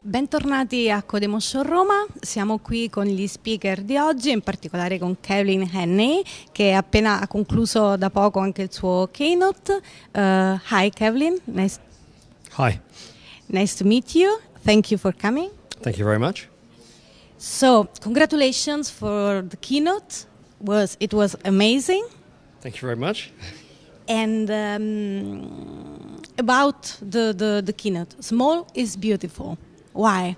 Bentornati a Codemotion Roma, siamo qui con gli speaker di oggi, in particolare con Kevlin Henney, che appena ha concluso da poco anche il suo keynote. Hi Kevlin, Hi. Nice to meet you. Thank you for coming. Thank you very much. So, congratulations for the keynote. It was amazing. Thank you very much. And about the keynote, small is beautiful. Why?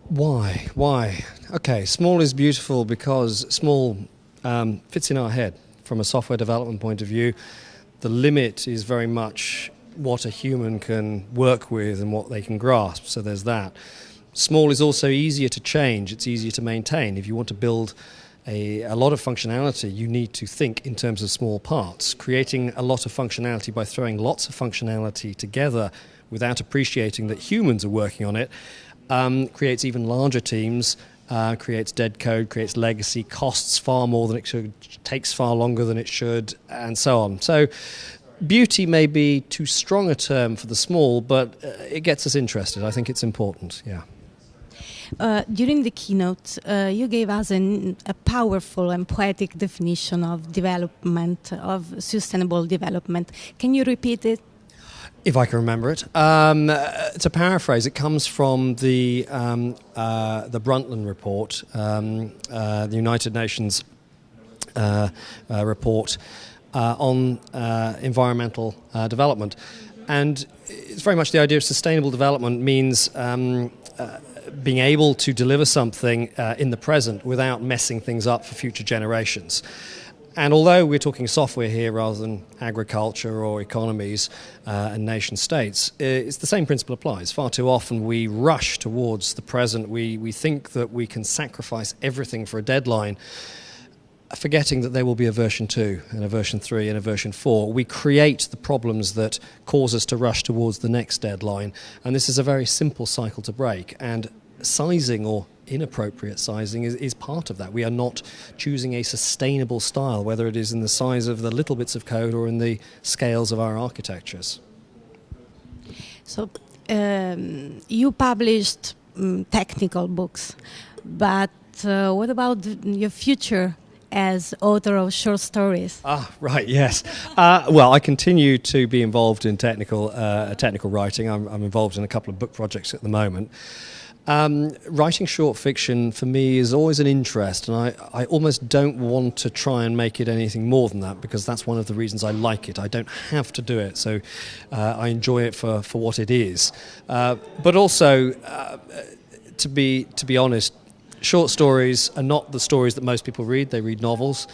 Why? Okay, small is beautiful because small fits in our head from a software development point of view. The limit is very much what a human can work with and what they can grasp, so there's that. Small is also easier to change, it's easier to maintain. If you want to build a lot of functionality, you need to think in terms of small parts. Creating a lot of functionality by throwing lots of functionality together without appreciating that humans are working on it creates even larger teams, creates dead code, creates legacy, costs far more than it should, takes far longer than it should, and so on. So beauty may be too strong a term for the small, but it gets us interested. I think it's important, yeah. During the keynote, you gave us a powerful and poetic definition of development, of sustainable development. Can you repeat it? If I can remember it. To paraphrase, it comes from the Brundtland report, the United Nations report on environmental development. And it's very much the idea of sustainable development means being able to deliver something in the present without messing things up for future generations. And although we're talking software here rather than agriculture or economies and nation states, it's the same principle applies. Far too often we rush towards the present. We think that we can sacrifice everything for a deadline, forgetting that there will be a version 2 and a version 3 and a version 4. We create the problems that cause us to rush towards the next deadline. And this is a very simple cycle to break. And sizing or inappropriate sizing is part of that. We are not choosing a sustainable style, whether it is in the size of the little bits of code or in the scales of our architectures. So you published technical books, but what about your future as author of short stories? Right, yes. Well, I continue to be involved in technical writing. I'm involved in a couple of book projects at the moment. Writing short fiction for me is always an interest, and I almost don't want to try and make it anything more than that, because that's one of the reasons I like it. I don't have to do it, so I enjoy it for what it is. But also, to be honest, short stories are not the stories that most people read. They read novels.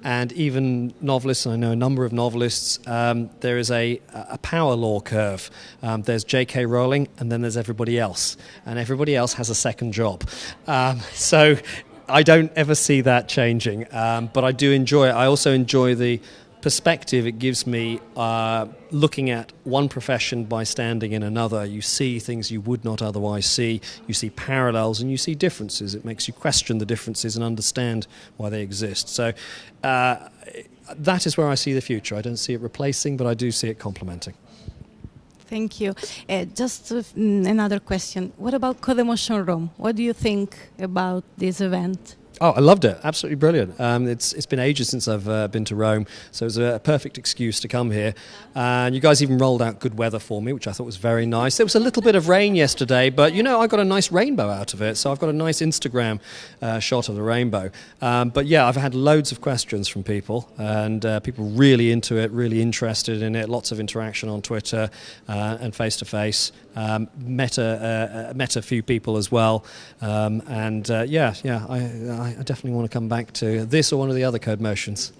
And even novelists, and I know a number of novelists, there is a power law curve. There's J.K. Rowling, and then there's everybody else. And everybody else has a second job. So I don't ever see that changing. But I do enjoy it. I also enjoy the perspective it gives me looking at one profession by standing in another. You see things you would not otherwise see. You see parallels and you see differences. It makes you question the differences and understand why they exist. So that is where I see the future. I don't see it replacing, but I do see it complementing. Thank you. Just another question. What about Codemotion Roma? What do you think about this event? Oh, I loved it. Absolutely brilliant. It's been ages since I've been to Rome, so it was a perfect excuse to come here. And you guys even rolled out good weather for me, which I thought was very nice. There was a little bit of rain yesterday, but I got a nice rainbow out of it, so I've got a nice Instagram shot of the rainbow. But yeah, I've had loads of questions from people, and people really into it, really interested in it. Lots of interaction on Twitter and face-to-face. Met a few people as well, and I definitely want to come back to this or one of the other Codemotions.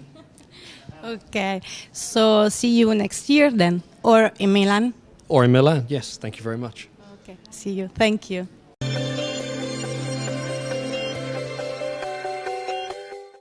Okay, so see you next year then, or in Milan? Or in Milan, yes, thank you very much. Okay, see you, thank you.